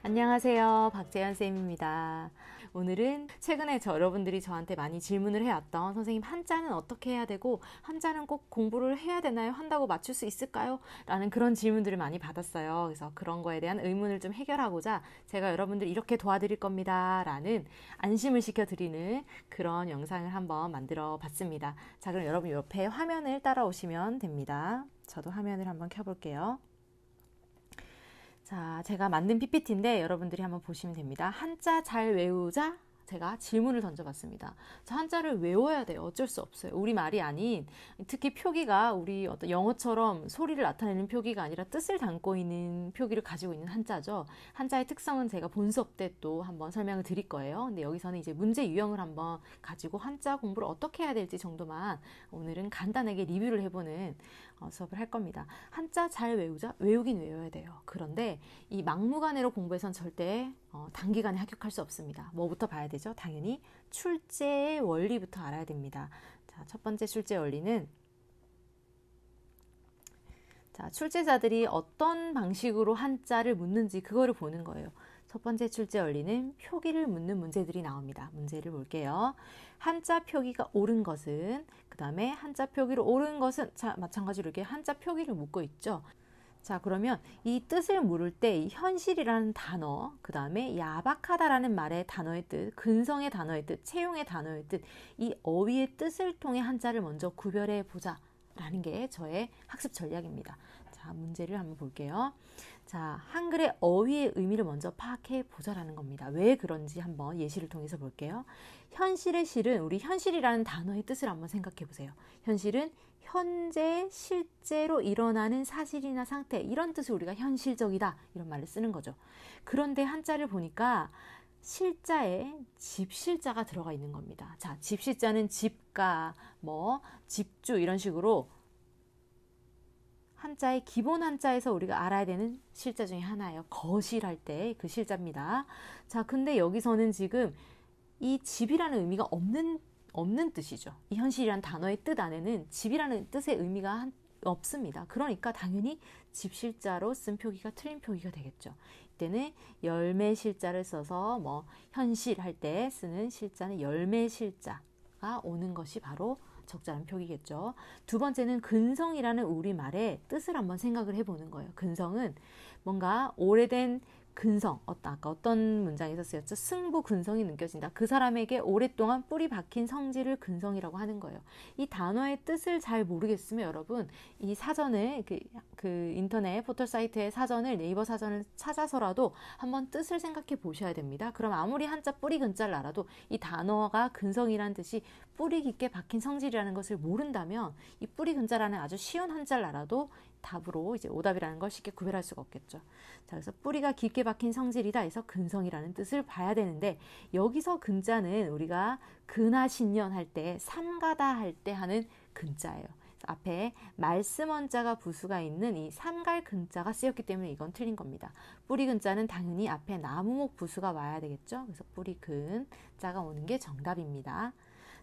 안녕하세요. 박재현 쌤입니다. 오늘은 최근에 여러분들이 저한테 많이 질문을 해왔던 선생님 한자는 어떻게 해야 되고 한자는 꼭 공부를 해야 되나요? 한다고 맞출 수 있을까요? 라는 그런 질문들을 많이 받았어요. 그래서 그런 거에 대한 의문을 좀 해결하고자 제가 여러분들 이렇게 도와드릴 겁니다. 라는 안심을 시켜드리는 그런 영상을 한번 만들어 봤습니다. 자, 그럼 여러분 옆에 화면을 따라오시면 됩니다. 저도 화면을 한번 켜볼게요. 자, 제가 만든 PPT인데 여러분들이 한번 보시면 됩니다. 한자 잘 외우자. 제가 질문을 던져봤습니다. 자, 한자를 외워야 돼요. 어쩔 수 없어요. 우리말이 아닌, 특히 표기가 우리 어떤 영어처럼 소리를 나타내는 표기가 아니라 뜻을 담고 있는 표기를 가지고 있는 한자죠. 한자의 특성은 제가 본 수업 때 또 한번 설명을 드릴 거예요. 근데 여기서는 이제 문제 유형을 한번 가지고 한자 공부를 어떻게 해야 될지 정도만 오늘은 간단하게 리뷰를 해보는 수업을 할 겁니다. 한자 잘 외우자? 외우긴 외워야 돼요. 그런데 이 막무가내로 공부해선 절대 단기간에 합격할 수 없습니다. 뭐부터 봐야 되죠? 당연히 출제의 원리부터 알아야 됩니다. 자, 첫 번째 출제 원리는 자, 출제자들이 어떤 방식으로 한자를 묻는지 그거를 보는 거예요. 첫 번째 출제 원리는 표기를 묻는 문제들이 나옵니다. 문제를 볼게요. 한자 표기가 옳은 것은, 그 다음에 한자 표기로 옳은 것은, 자, 마찬가지로 이렇게 한자 표기를 묻고 있죠. 자, 그러면 이 뜻을 물을 때 이 현실이라는 단어, 그 다음에 야박하다라는 말의 단어의 뜻, 근성의 단어의 뜻, 채용의 단어의 뜻, 이 어휘의 뜻을 통해 한자를 먼저 구별해 보자 라는 게 저의 학습 전략입니다. 자, 문제를 한번 볼게요. 자, 한글의 어휘의 의미를 먼저 파악해 보자라는 겁니다. 왜 그런지 한번 예시를 통해서 볼게요. 현실의 실은 우리 현실이라는 단어의 뜻을 한번 생각해 보세요. 현실은 현재 실제로 일어나는 사실이나 상태, 이런 뜻을 우리가 현실적이다 이런 말을 쓰는 거죠. 그런데 한자를 보니까 실자에 집실자가 들어가 있는 겁니다. 자, 집실자는 집가, 집주 이런 식으로 한자의 기본 한자에서 우리가 알아야 되는 실자 중에 하나예요. 거실할 때 그 실자입니다. 자, 근데 여기서는 지금 이 집이라는 의미가 없는 뜻이죠. 이 현실이라는 단어의 뜻 안에는 집이라는 뜻의 의미가 없습니다. 그러니까 당연히 집실자로 쓴 표기가 틀린 표기가 되겠죠. 이때는 열매실자를 써서 현실 할 때 쓰는 실자는 열매실자가 오는 것이 바로 적절한 표기겠죠. 두 번째는 근성이라는 우리말의 뜻을 한번 생각을 해보는 거예요. 근성은 뭔가 오래된 근성, 아까 어떤 문장에서 쓰였죠? 승부 근성이 느껴진다. 그 사람에게 오랫동안 뿌리 박힌 성질을 근성이라고 하는 거예요. 이 단어의 뜻을 잘 모르겠으면 여러분 이 사전을 그 인터넷 포털 사이트의 사전을 네이버 사전을 찾아서라도 한번 뜻을 생각해 보셔야 됩니다. 그럼 아무리 한자 뿌리 근자를 알아도 이 단어가 근성이라는 뜻이 뿌리 깊게 박힌 성질이라는 것을 모른다면 이 뿌리 근자라는 아주 쉬운 한자를 알아도 답으로 이제 오답이라는 걸 쉽게 구별할 수가 없겠죠. 자, 그래서 뿌리가 깊게 박힌 성질이다 해서 근성이라는 뜻을 봐야 되는데 여기서 근자는 우리가 근하신년 할 때 삼가다 할 때 하는 근자예요. 앞에 말씀 원자가 부수가 있는 이 삼갈 근자가 쓰였기 때문에 이건 틀린 겁니다. 뿌리 근자는 당연히 앞에 나무목 부수가 와야 되겠죠. 그래서 뿌리 근자가 오는 게 정답입니다.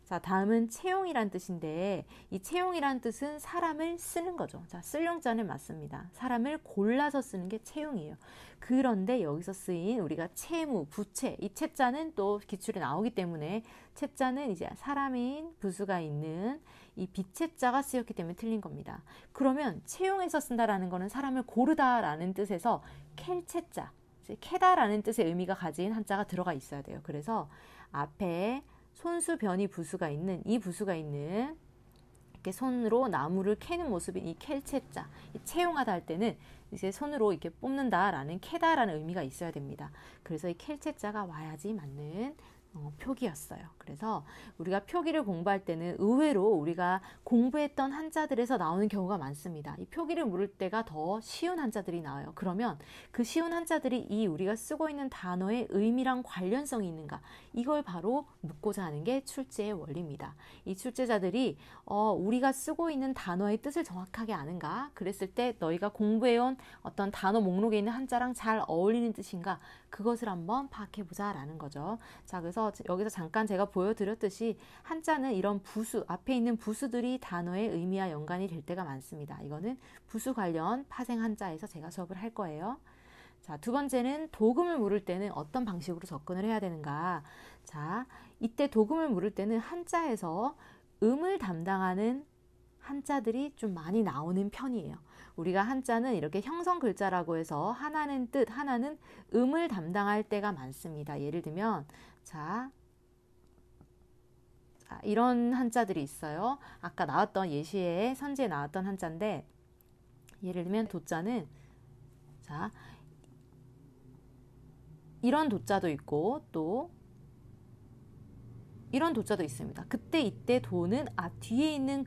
자, 다음은 채용이란 뜻인데 이 채용이란 뜻은 사람을 쓰는 거죠. 자, 쓸 용자는 맞습니다. 사람을 골라서 쓰는 게 채용이에요. 그런데 여기서 쓰인 우리가 채무, 부채, 이 채자는 또 기출에 나오기 때문에 채자는 이제 사람인 부수가 있는 이 비채자가 쓰였기 때문에 틀린 겁니다. 그러면 채용해서 쓴다라는 거는 사람을 고르다라는 뜻에서 캘채자, 캐다라는 뜻의 의미가 가진 한자가 들어가 있어야 돼요. 그래서 앞에 손수 변이 부수가 있는 이 부수가 있는 이렇게 손으로 나무를 캐는 모습인 이 캘채자, 채용하다 할 때는 이제 손으로 이렇게 뽑는다라는 캐다라는 의미가 있어야 됩니다. 그래서 이 캘채자가 와야지 맞는 표기였어요. 그래서 우리가 표기를 공부할 때는 의외로 우리가 공부했던 한자들에서 나오는 경우가 많습니다. 이 표기를 물을 때가 더 쉬운 한자들이 나와요. 그러면 그 쉬운 한자들이 이 우리가 쓰고 있는 단어의 의미랑 관련성이 있는가, 이걸 바로 묻고자 하는 게 출제의 원리입니다. 이 출제자들이 우리가 쓰고 있는 단어의 뜻을 정확하게 아는가, 그랬을 때 너희가 공부해온 어떤 단어 목록에 있는 한자랑 잘 어울리는 뜻인가, 그것을 한번 파악해보자 라는 거죠. 자, 그래서 여기서 잠깐 제가 보여드렸듯이 한자는 이런 부수, 앞에 있는 부수들이 단어의 의미와 연관이 될 때가 많습니다. 이거는 부수 관련 파생 한자에서 제가 수업을 할 거예요. 자, 두 번째는 도금을 물을 때는 어떤 방식으로 접근을 해야 되는가. 자, 이때 도금을 물을 때는 한자에서 음을 담당하는 한자들이 좀 많이 나오는 편이에요. 우리가 한자는 이렇게 형성 글자라고 해서 하나는 뜻, 하나는 음을 담당할 때가 많습니다. 예를 들면 자, 이런 한자들이 있어요. 아까 나왔던 예시에 선지에 나왔던 한자인데 예를 들면 도자는 자, 이런 도자도 있고 또 이런 도자도 있습니다. 그때 이때 도는 뒤에 있는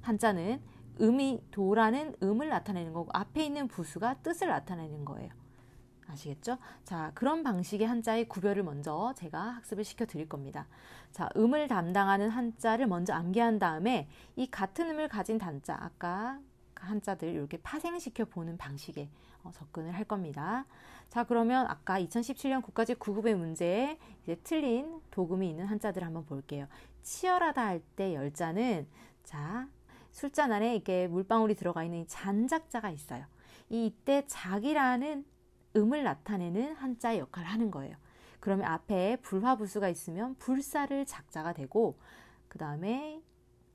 한자는 음이 도라는 음을 나타내는 거고 앞에 있는 부수가 뜻을 나타내는 거예요. 아시겠죠? 자, 그런 방식의 한자의 구별을 먼저 제가 학습을 시켜 드릴 겁니다. 자, 음을 담당하는 한자를 먼저 암기한 다음에 이 같은 음을 가진 단자, 아까 한자들 이렇게 파생시켜 보는 방식에 접근을 할 겁니다. 자, 그러면 아까 2017년 국가직 9급의 문제에 이제 틀린 도금이 있는 한자들을 한번 볼게요. 치열하다 할 때 열자는 자, 술잔 안에 이렇게 물방울이 들어가 있는 이 잔작자가 있어요. 이때 작이라는 음을 나타내는 한자의 역할을 하는 거예요. 그러면 앞에 불화부수가 있으면 불사를 작자가 되고 그 다음에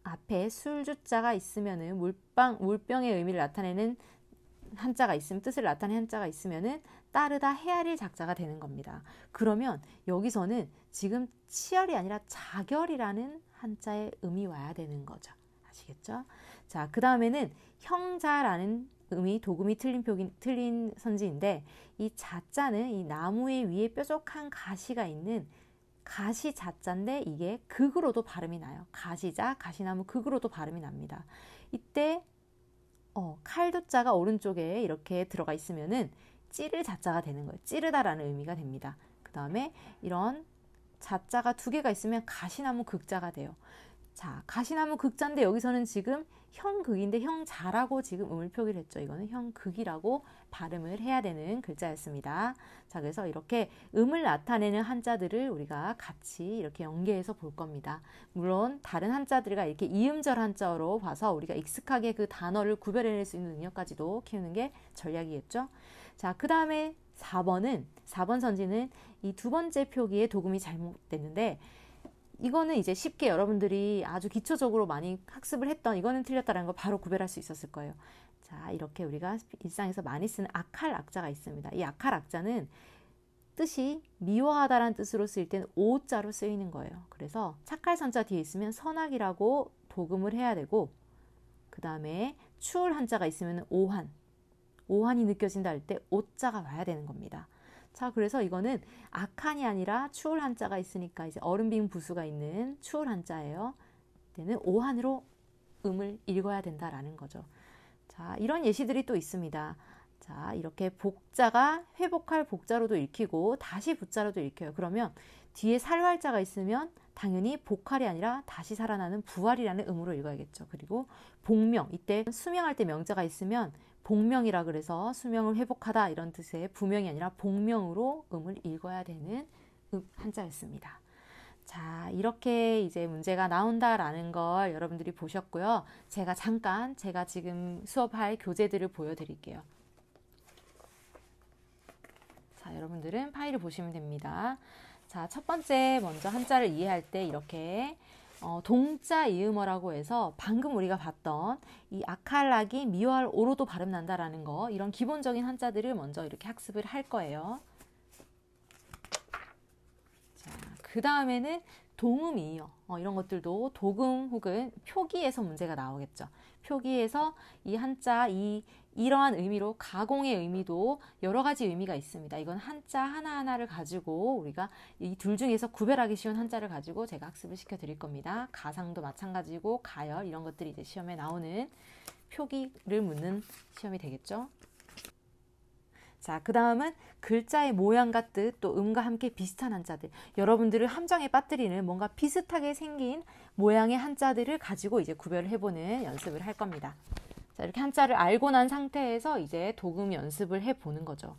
앞에 술주자가 있으면은 물병의 의미를 나타내는 한자가 있으면 뜻을 나타내는 한자가 있으면은 따르다 헤아릴 작자가 되는 겁니다. 그러면 여기서는 지금 치열이 아니라 자결이라는 한자의 음이 와야 되는 거죠. 아시겠죠? 자, 그 다음에는 형자라는 음이 도금이 틀린 선지인데 이 자자는 이 나무의 위에 뾰족한 가시가 있는 가시 자자인데 이게 극으로도 발음이 나요. 가시자, 가시나무 극으로도 발음이 납니다. 이때 칼도자가 오른쪽에 이렇게 들어가 있으면은 찌를 자자가 되는 거예요. 찌르다라는 의미가 됩니다. 그 다음에 이런 자자가 두 개가 있으면 가시나무 극자가 돼요. 자, 가시나무 극자인데 여기서는 지금 형극인데 형자라고 지금 음을 표기를 했죠. 이거는 형극이라고 발음을 해야 되는 글자였습니다. 자, 그래서 이렇게 음을 나타내는 한자들을 우리가 같이 이렇게 연계해서 볼 겁니다. 물론 다른 한자들과 이렇게 이음절 한자로 봐서 우리가 익숙하게 그 단어를 구별해낼 수 있는 능력까지도 키우는 게 전략이겠죠. 자, 그 다음에 4번 선지는 이 두 번째 표기에 도금이 잘못됐는데 이거는 이제 쉽게 여러분들이 아주 기초적으로 많이 학습을 했던 이거는 틀렸다는 걸 바로 구별할 수 있었을 거예요. 자, 이렇게 우리가 일상에서 많이 쓰는 악할 악자가 있습니다. 이 악할 악자는 뜻이 미워하다라는 뜻으로 쓰일 때는 오자로 쓰이는 거예요. 그래서 착할 선자 뒤에 있으면 선악이라고 도금을 해야 되고 그 다음에 추울 한자가 있으면 오한이 느껴진다 할 때 오자가 와야 되는 겁니다. 자, 그래서 이거는 악한이 아니라 추울 한자가 있으니까 이제 얼음빙 부수가 있는 추울 한자예요. 때는 오한으로 음을 읽어야 된다라는 거죠. 자, 이런 예시들이 또 있습니다. 자, 이렇게 복자가 회복할 복자로도 읽히고 다시 부자로도 읽혀요. 그러면 뒤에 살활자가 있으면 당연히 복활이 아니라 다시 살아나는 부활이라는 음으로 읽어야겠죠. 그리고 복명, 이때 수명할 때 명자가 있으면 복명이라 그래서 수명을 회복하다 이런 뜻의 부명이 아니라 복명으로 음을 읽어야 되는 한자였습니다. 자, 이렇게 이제 문제가 나온다라는 걸 여러분들이 보셨고요. 제가 지금 수업할 교재들을 보여드릴게요. 자, 여러분들은 파일을 보시면 됩니다. 자, 첫 번째 먼저 한자를 이해할 때 이렇게 동자 이음어라고 해서 방금 우리가 봤던 이 아칼락이 미워할 오로도 발음 난다라는 거 이런 기본적인 한자들을 먼저 이렇게 학습을 할 거예요. 자, 그 다음에는 동음이요. 이런 것들도 도금 혹은 표기에서 문제가 나오겠죠. 표기에서 이 한자 이러한 의미로 가공의 의미도 여러 가지 의미가 있습니다. 이건 한자 하나하나를 가지고 우리가 이 둘 중에서 구별하기 쉬운 한자를 가지고 제가 학습을 시켜 드릴 겁니다. 가상도 마찬가지고 가열 이런 것들이 이제 시험에 나오는 표기를 묻는 시험이 되겠죠. 자, 그 다음은 글자의 모양과 뜻, 또 음과 함께 비슷한 한자들. 여러분들을 함정에 빠뜨리는 뭔가 비슷하게 생긴 모양의 한자들을 가지고 이제 구별을 해보는 연습을 할 겁니다. 자, 이렇게 한자를 알고 난 상태에서 이제 도금 연습을 해보는 거죠.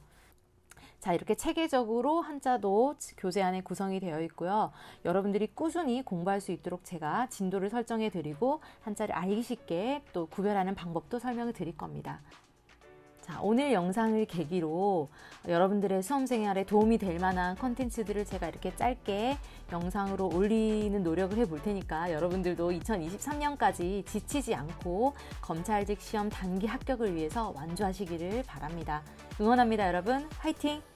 자, 이렇게 체계적으로 한자도 교재 안에 구성이 되어 있고요. 여러분들이 꾸준히 공부할 수 있도록 제가 진도를 설정해 드리고 한자를 알기 쉽게 또 구별하는 방법도 설명을 드릴 겁니다. 자, 오늘 영상을 계기로 여러분들의 수험 생활에 도움이 될 만한 컨텐츠들을 제가 이렇게 짧게 영상으로 올리는 노력을 해볼 테니까 여러분들도 2023년까지 지치지 않고 검찰직 시험 단기 합격을 위해서 완주하시기를 바랍니다. 응원합니다, 여러분. 화이팅!